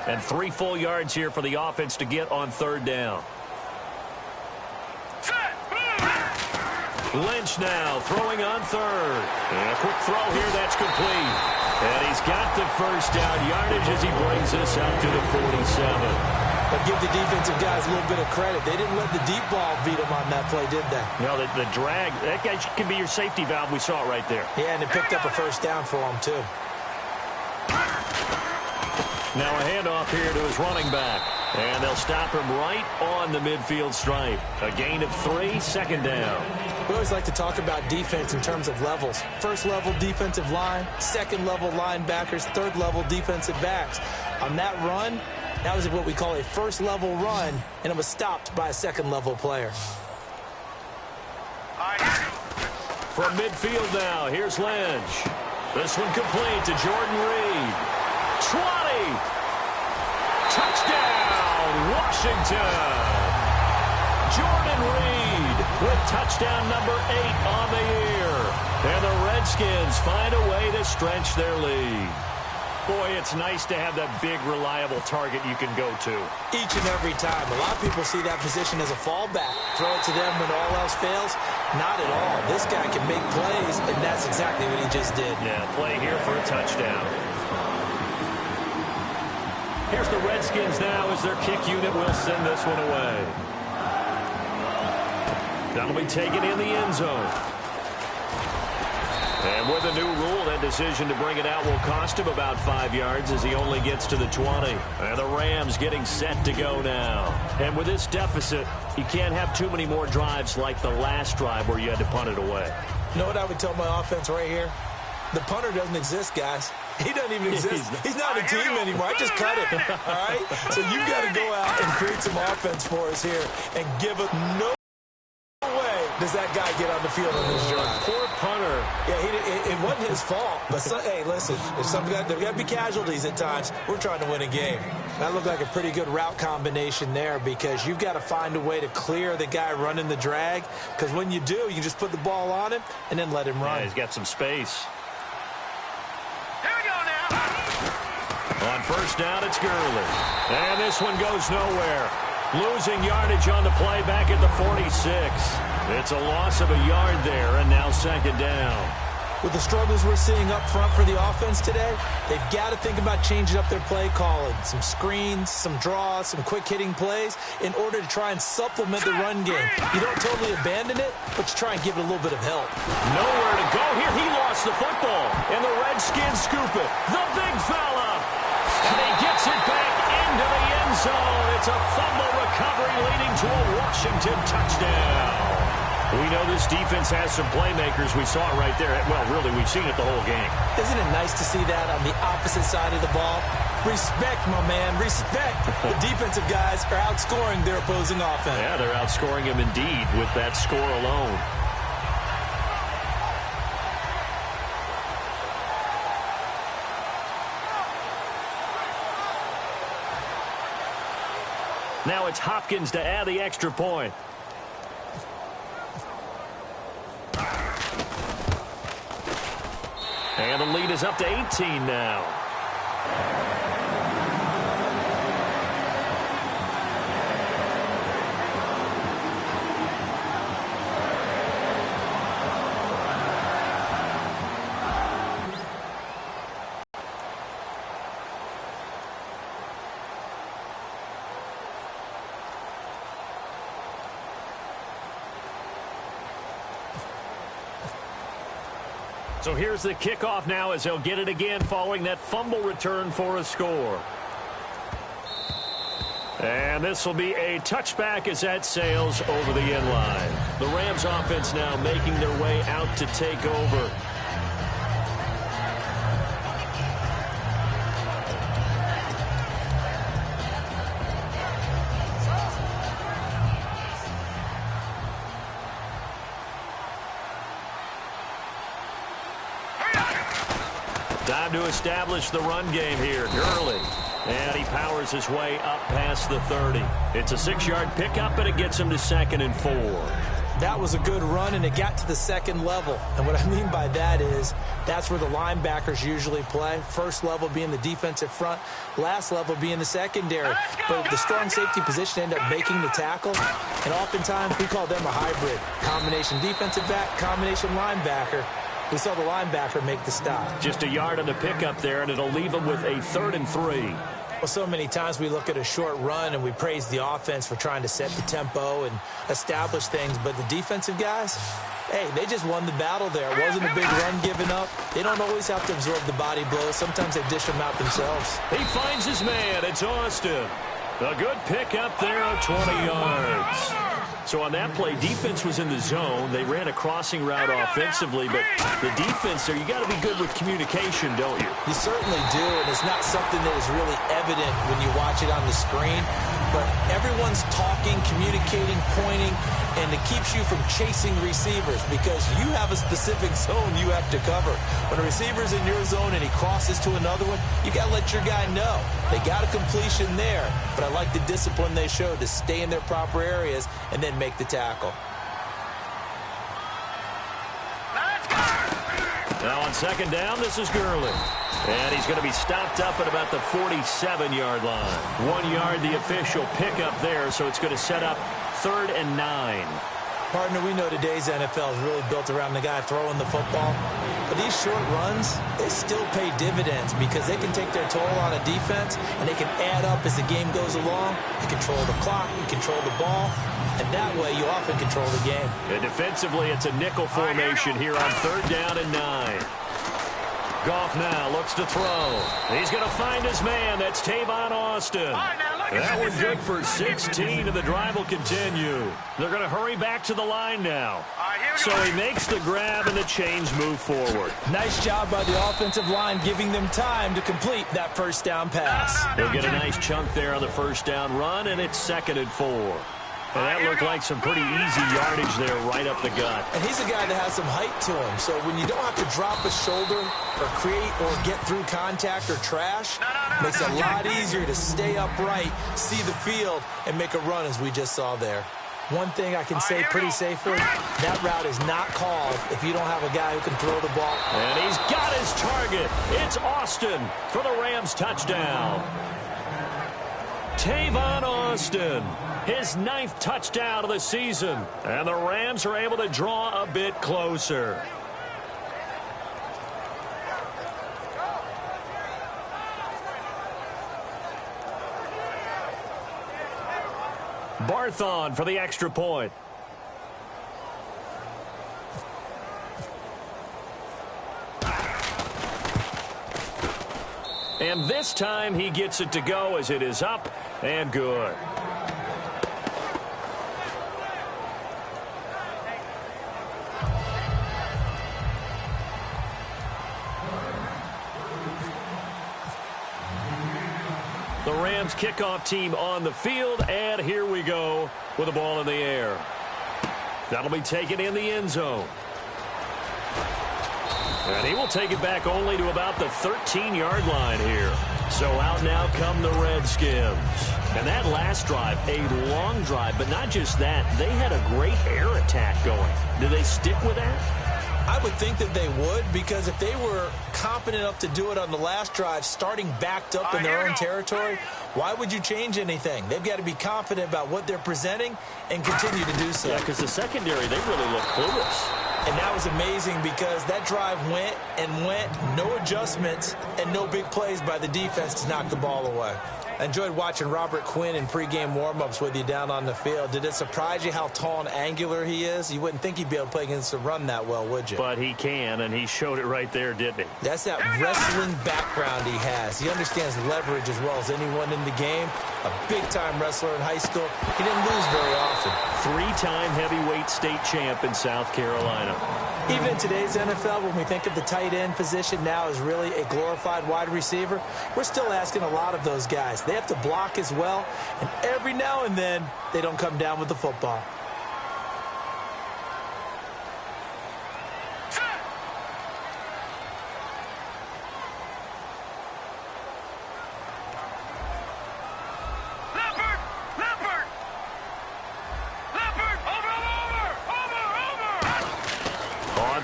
And 3 full yards here for the offense to get on 3rd down. Lynch now throwing on 3rd. And a quick throw here, that's complete. And he's got the first down yardage as he brings this out to the 47. But give the defensive guys a little bit of credit. They didn't let the deep ball beat them on that play, did they? No, the drag, that guy can be your safety valve. We saw it right there. Yeah, and it picked up a first down for them, too. Now a handoff here to his running back. And they'll stop him right on the midfield stripe. A gain of 3, 2nd down. We always like to talk about defense in terms of levels. First level defensive line, second level linebackers, third level defensive backs. On that run, that was what we call a first level run, and it was stopped by a second level player. From midfield now, here's Lynch. This one complete to Jordan Reed. 20. Touchdown, Washington. Jordan Reed with touchdown number 8 on the year. And the Redskins find a way to stretch their lead. Boy, it's nice to have that big, reliable target you can go to. Each and every time. A lot of people see that position as a fallback. Throw it to them when all else fails. Not at all. This guy can make plays, and that's exactly what he just did. Yeah, play here for a touchdown. Here's the Redskins now as their kick unit will send this one away. That'll be taken in the end zone. And with a new rule, that decision to bring it out will cost him about 5 yards as he only gets to the 20. And the Rams getting set to go now. And with this deficit, you can't have too many more drives like the last drive where you had to punt it away. You know what I would tell my offense right here? The punter doesn't exist, guys. He doesn't even exist. He's not a team anymore. I just cut him. All right? So you've got to go out and create some offense for us here and give it no way does that guy get on the field on this drive. Poor punter. Yeah, it wasn't his fault. But, hey, listen, there's got to be casualties at times. We're trying to win a game. That looked like a pretty good route combination there because you've got to find a way to clear the guy running the drag because when you do, you just put the ball on him and then let him run. Yeah, he's got some space. On first down, it's Gurley. And this one goes nowhere. Losing yardage on the play back at the 46. It's a loss of a yard there, and now second down. With the struggles we're seeing up front for the offense today, they've got to think about changing up their play calling. Some screens, some draws, some quick-hitting plays in order to try and supplement the run game. You don't totally abandon it, but you try and give it a little bit of help. Nowhere to go here. He lost the football, and the Redskins scoop it. The big fella. And he gets it back into the end zone. It's a fumble recovery leading to a Washington touchdown. We know this defense has some playmakers. We saw it right there. Well, really, we've seen it the whole game. Isn't it nice to see that on the opposite side of the ball? Respect, my man, respect. The defensive guys are outscoring their opposing offense. Yeah, they're outscoring them indeed with that score alone. Now it's Hopkins to add the extra point. And the lead is up to 18 now. So here's the kickoff now as he'll get it again following that fumble return for a score. And this will be a touchback as that sails over the end line. The Rams offense now making their way out to take over. Time to establish the run game here. Gurley. And he powers his way up past the 30. It's a 6-yard pickup, and it gets him to 2nd and 4. That was a good run, and it got to the second level. And what I mean by that is that's where the linebackers usually play. First level being the defensive front, last level being the secondary. But the strong safety position ended up making the tackle, and oftentimes we call them a hybrid. Combination defensive back, combination linebacker. We saw the linebacker make the stop. Just a yard on the pickup there, and it'll leave him with a 3rd and 3. Well, so many times we look at a short run and we praise the offense for trying to set the tempo and establish things. But the defensive guys, hey, they just won the battle there. It wasn't a big run given up. They don't always have to absorb the body blows. Sometimes they dish them out themselves. He finds his man. It's Austin. A good pickup there of 20 yards. So on that play, defense was in the zone. They ran a crossing route offensively, but the defense there, you got to be good with communication, don't you? You certainly do, and it's not something that is really evident when you watch it on the screen. But everyone's talking, communicating, pointing, and it keeps you from chasing receivers because you have a specific zone you have to cover. When a receiver's in your zone and he crosses to another one, you got to let your guy know. They got a completion there, but I like the discipline they showed to stay in their proper areas and then make the tackle. Now on second down, this is Gurley. And he's going to be stopped up at about the 47-yard line. 1 yard, the official pickup there, so it's going to set up 3rd and 9. Partner, we know today's NFL is really built around the guy throwing the football. But these short runs, they still pay dividends because they can take their toll on a defense, and they can add up as the game goes along. You control the clock, you control the ball, and that way you often control the game. And defensively, it's a nickel formation here on 3rd down and 9. Goff now looks to throw. He's going to find his man. That's Tavon Austin. That was good for 16, and the drive will continue. They're going to hurry back to the line now. So he makes the grab, and the chains move forward. Nice job by the offensive line giving them time to complete that first down pass. They'll get a nice chunk there on the first down run, and it's 2nd and 4. And that looked like some pretty easy yardage there right up the gut. And he's a guy that has some height to him. So when you don't have to drop a shoulder or create or get through contact or trash, it makes it a lot easier to stay upright, see the field, and make a run as we just saw there. One thing I can say pretty safely, that route is not called if you don't have a guy who can throw the ball. And he's got his target. It's Austin for the Rams touchdown. Tavon Austin, his 9th touchdown of the season. And the Rams are able to draw a bit closer. Barthon for the extra point. And this time he gets it to go as it is up and good. The Rams kickoff team on the field, and here we go with the ball in the air. That'll be taken in the end zone. And he will take it back only to about the 13-yard line here. So out now come the Redskins. And that last drive, a long drive, but not just that. They had a great air attack going. Do they stick with that? I would think that they would, because if they were competent enough to do it on the last drive, starting backed up in their own territory, why would you change anything? They've got to be confident about what they're presenting and continue to do so. Yeah, because the secondary, they really look clueless. And that was amazing because that drive went and went, no adjustments, and no big plays by the defense to knock the ball away. I enjoyed watching Robert Quinn in pregame warm-ups with you down on the field. Did it surprise you how tall and angular he is? You wouldn't think he'd be able to play against the run that well, would you? But he can, and he showed it right there, didn't he? That's that wrestling background he has. He understands leverage as well as anyone in the game. A big-time wrestler in high school. He didn't lose very often. 3-time heavyweight state champ in South Carolina. Even in today's NFL, when we think of the tight end position now as really a glorified wide receiver, we're still asking a lot of those guys. They have to block as well, and every now and then, they don't come down with the football.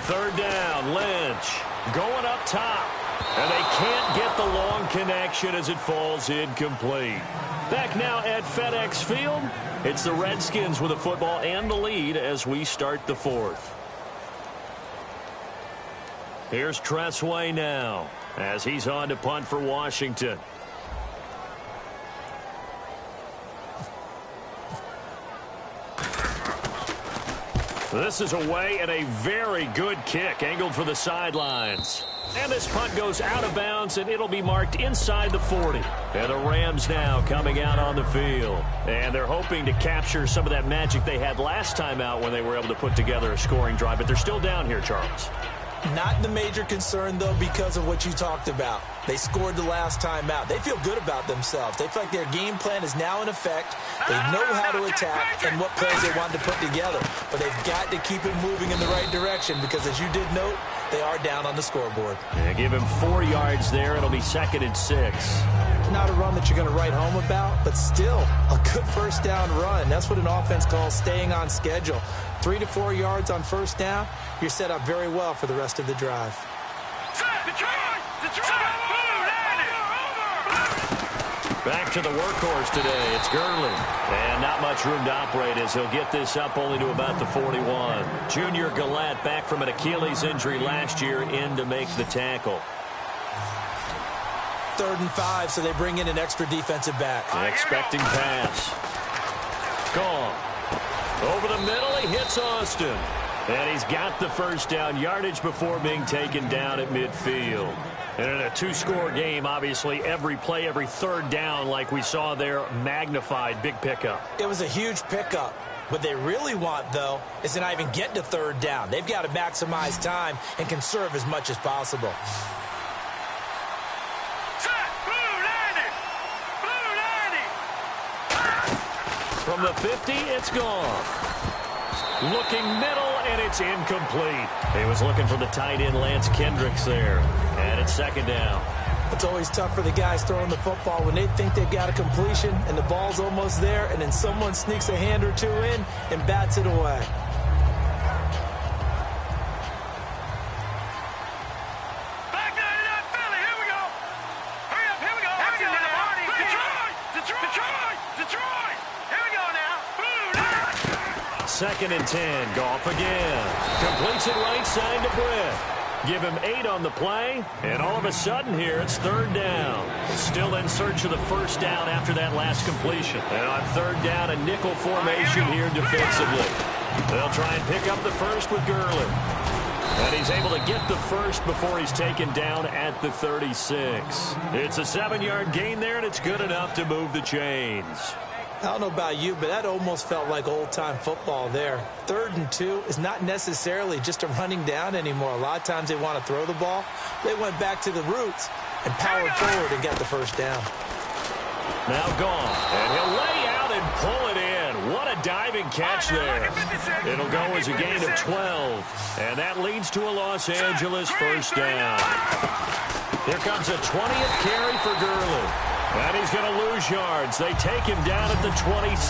Third down, Lynch going up top. And they can't get the long connection as it falls incomplete. Back now at FedEx Field, it's the Redskins with the football and the lead as we start the fourth. Here's Tressway now as he's on to punt for Washington. This is away and a very good kick angled for the sidelines. And this punt goes out of bounds, and it'll be marked inside the 40. And the Rams now coming out on the field. And they're hoping to capture some of that magic they had last time out when they were able to put together a scoring drive. But they're still down here, Charles. Not the major concern, though, because of what you talked about. They scored the last time out. They feel good about themselves. They feel like their game plan is now in effect. They know how to attack and what plays they want to put together. But they've got to keep it moving in the right direction because, as you did note, they are down on the scoreboard. Yeah, give him 4 yards there. It'll be 2nd and 6. Not a run that you're going to write home about, but still a good first down run. That's what an offense calls staying on schedule. 3 to 4 yards on first down, you're set up very well for the rest of the drive. Back to the workhorse today. It's Gurley. And not much room to operate as he'll get this up only to about the 41. Junior Galette back from an Achilles injury last year in to make the tackle. 3rd and 5, so they bring in an extra defensive back. Expecting pass. Gone. Over the middle, he hits Austin. And he's got the first down yardage before being taken down at midfield. And in a 2-score game, obviously, every play, every 3rd down, like we saw there, magnified. Big pickup. It was a huge pickup. What they really want, though, is to not even get to 3rd down. They've got to maximize time and conserve as much as possible. From the 50, it's gone. Looking middle, and it's incomplete. He was looking for the tight end, Lance Kendricks, there. And it's 2nd down. It's always tough for the guys throwing the football when they think they've got a completion and the ball's almost there, and then someone sneaks a hand or two in and bats it away. Second and 10. Goff again. Completes it right side to Britt. Give him 8 on the play, and all of a sudden here it's 3rd down. Still in search of the first down after that last completion. And on 3rd down, a nickel formation here defensively. They'll try and pick up the first with Gurley. And he's able to get the first before he's taken down at the 36. It's a 7-yard gain there, and it's good enough to move the chains. I don't know about you, but that almost felt like old-time football there. 3rd and 2 is not necessarily just a running down anymore. A lot of times they want to throw the ball. They went back to the roots and powered forward and got the first down. Now gone. And he'll lay out and pull it in. What a diving catch there. It'll go as a gain of 12. And that leads to a Los Angeles first down. Here comes a 20th carry for Gurley. And he's going to lose yards. They take him down at the 26.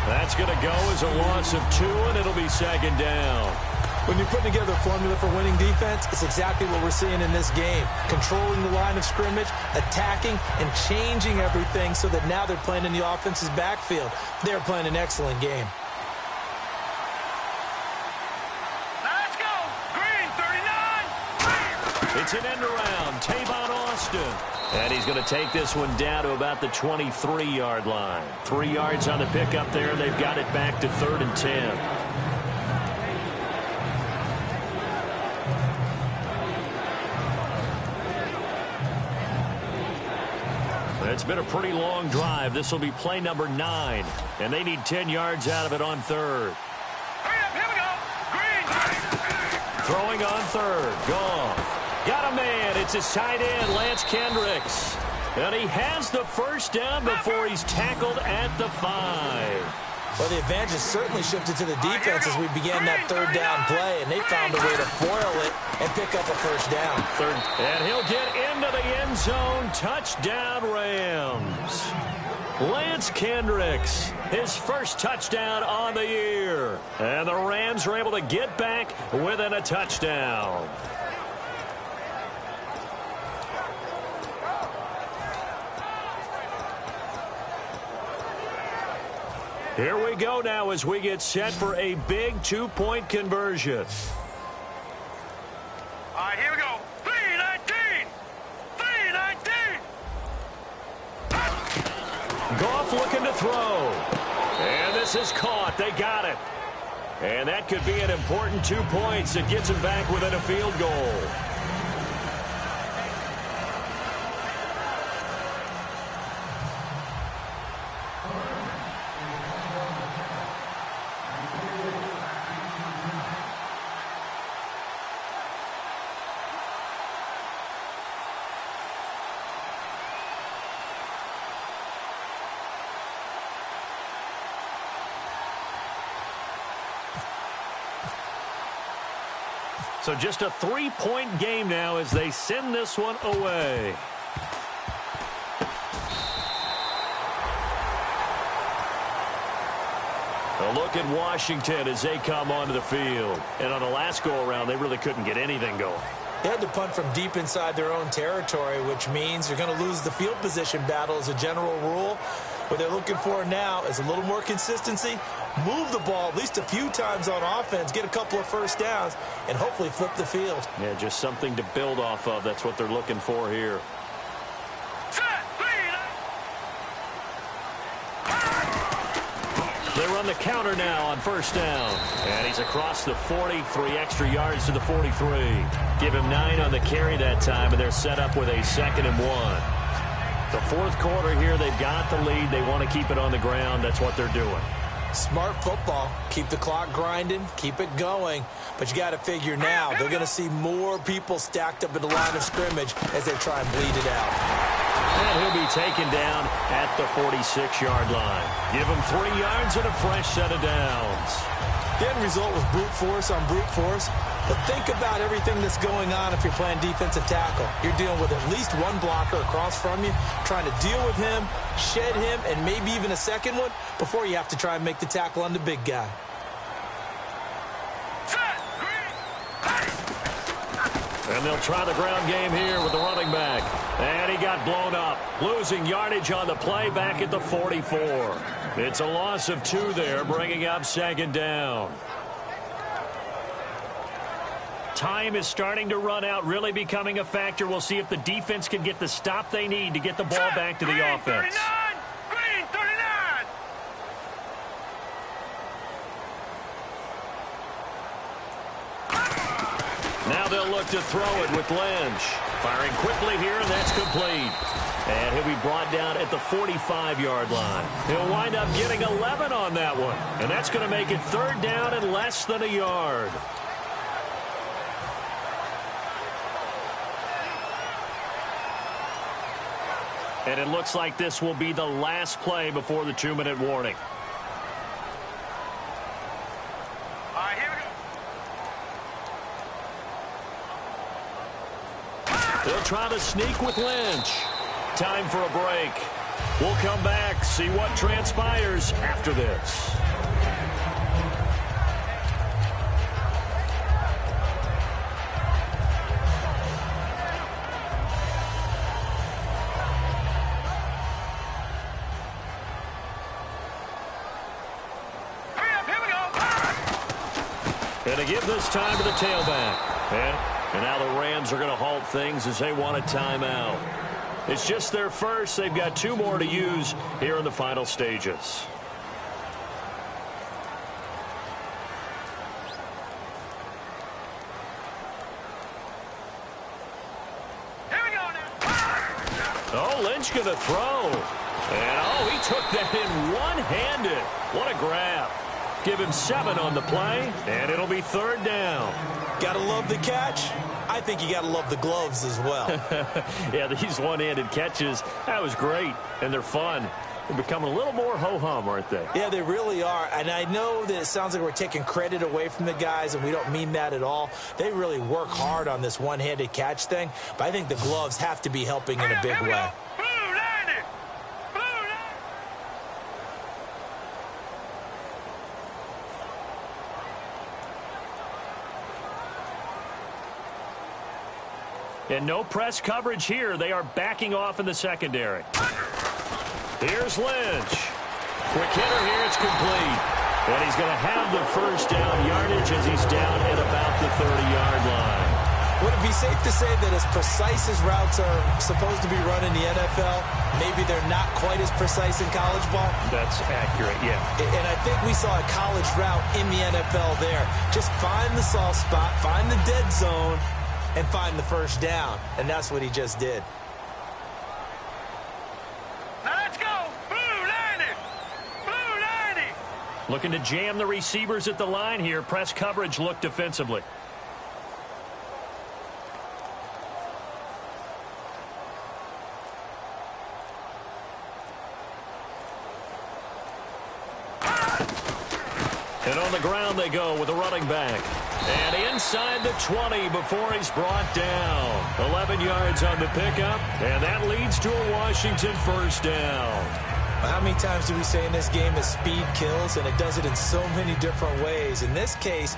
That's going to go as a loss of 2, and it'll be 2nd down. When you're putting together a formula for winning defense, it's exactly what we're seeing in this game. Controlling the line of scrimmage, attacking, and changing everything so that now they're playing in the offense's backfield. They're playing an excellent game. Let's go. Green, 39. It's an end around. Tavon Austin. And he's going to take this one down to about the 23-yard line. 3 yards on the pickup there. They've got it back to 3rd and 10. It's been a pretty long drive. This will be play number 9. And they need 10 yards out of it on 3rd. Hurry up, here we go. Green. Throwing on 3rd. Gone. Got a man. It's his tight end, Lance Kendricks. And he has the first down before he's tackled at the 5. Well, the advantage has certainly shifted to the defense as we began that 3rd down play, and they found a way to foil it and pick up a first down. And he'll get into the end zone. Touchdown, Rams. Lance Kendricks, his first touchdown on the year. And the Rams are able to get back within a touchdown. Here we go now as we get set for a big 2-point conversion. All right, here we go. 3-19. 3-19. Goff looking to throw. And this is caught. They got it. And that could be an important 2 points. It gets him back within a field goal. So just a 3-point game now as they send this one away. A look at Washington as they come onto the field. And on the last go-around, they really couldn't get anything going. They had to punt from deep inside their own territory, which means you're going to lose the field position battle as a general rule. What they're looking for now is a little more consistency, move the ball at least a few times on offense, get a couple of first downs, and hopefully flip the field. Yeah, just something to build off of. That's what they're looking for here. They run the counter now on first down. And he's across the 40, 3 extra yards to the 43. Give him 9 on the carry that time, and they're set up with a 2nd and 1. The fourth quarter here, they've got the lead. They want to keep it on the ground. That's what they're doing. Smart football. Keep the clock grinding. Keep it going. But you got to figure now they're going to see more people stacked up in the line of scrimmage as they try and bleed it out. And he'll be taken down at the 46-yard line. Give him 3 yards and a fresh set of downs. The end result was brute force on brute force. But think about everything that's going on if you're playing defensive tackle. You're dealing with at least one blocker across from you, trying to deal with him, shed him, and maybe even a second one before you have to try and make the tackle on the big guy. And they'll try the ground game here with the running back. And he got blown up, losing yardage on the play back at the 44. It's a loss of 2 there, bringing up 2nd down. Time is starting to run out, really becoming a factor. We'll see if the defense can get the stop they need to get the ball back to the offense. Green 39. Now they'll look to throw it with Lynch. Firing quickly here, and that's complete. And he'll be brought down at the 45-yard line. He'll wind up getting 11 on that one. And that's going to make it 3rd down and less than a yard. And it looks like this will be the last play before the 2-minute warning. All right, here we go. They'll try to sneak with Lynch. Time for a break. We'll come back, see what transpires after this. And to give this time to the tailback. And now the Rams are going to halt things as they want a timeout. It's just their first. They've got 2 more to use here in the final stages. Here we go now. Oh, Lynch going to throw. And, he took that in one-handed. What a grab. Give him 7 on the play, and it'll be 3rd down. Gotta love the catch. I think you gotta love the gloves as well. Yeah, these one-handed catches, that was great, and they're fun. They're becoming a little more ho-hum, aren't they? Yeah, they really are. And I know that it sounds like we're taking credit away from the guys, and we don't mean that at all. They really work hard on this one-handed catch thing, but I think the gloves have to be helping in a big way. And no press coverage here. They are backing off in the secondary. Here's Lynch. Quick hitter here. It's complete. And he's going to have the first down yardage as he's down at about the 30-yard line. Would it be safe to say that as precise as routes are supposed to be run in the NFL, maybe they're not quite as precise in college ball? That's accurate, yeah. And I think we saw a college route in the NFL there. Just find the soft spot, find the dead zone, and find the first down. And that's what he just did. Now let's go. Blue 90. Blue 90. Looking to jam the receivers at the line here. Press coverage look defensively. And on the ground they go with a running back. And inside the 20 before he's brought down. 11 yards on the pickup, and that leads to a Washington first down. How many times do we say in this game that speed kills, and it does it in so many different ways? In this case,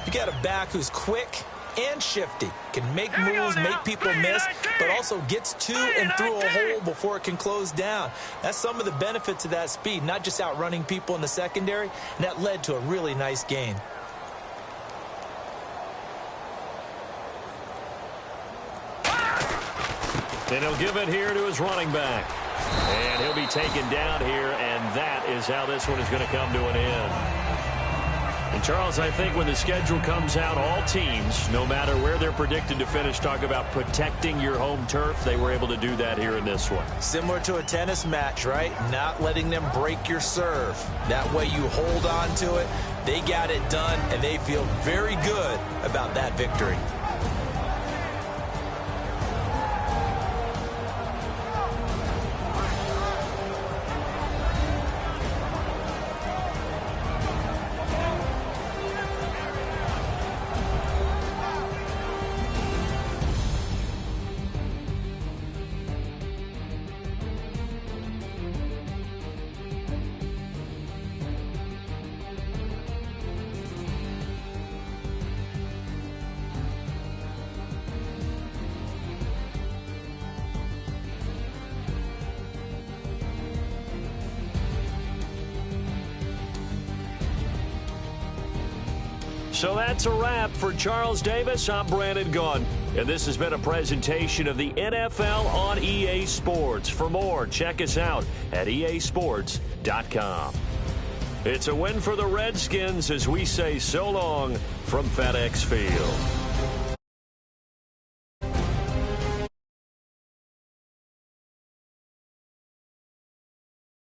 you got a back who's quick and shifty, can make moves, make people miss, but also gets to and through a hole before it can close down. That's some of the benefits of that speed, not just outrunning people in the secondary, and that led to a really nice gain. And he'll give it here to his running back. And he'll be taken down here, and that is how this one is going to come to an end. And, Charles, I think when the schedule comes out, all teams, no matter where they're predicted to finish, talk about protecting your home turf. They were able to do that here in this one. Similar to a tennis match, right? Not letting them break your serve. That way you hold on to it. They got it done, and they feel very good about that victory. So that's a wrap for Charles Davis. I'm Brandon Gaudin, and this has been a presentation of the NFL on EA Sports. For more, check us out at easports.com. It's a win for the Redskins as we say so long from FedEx Field.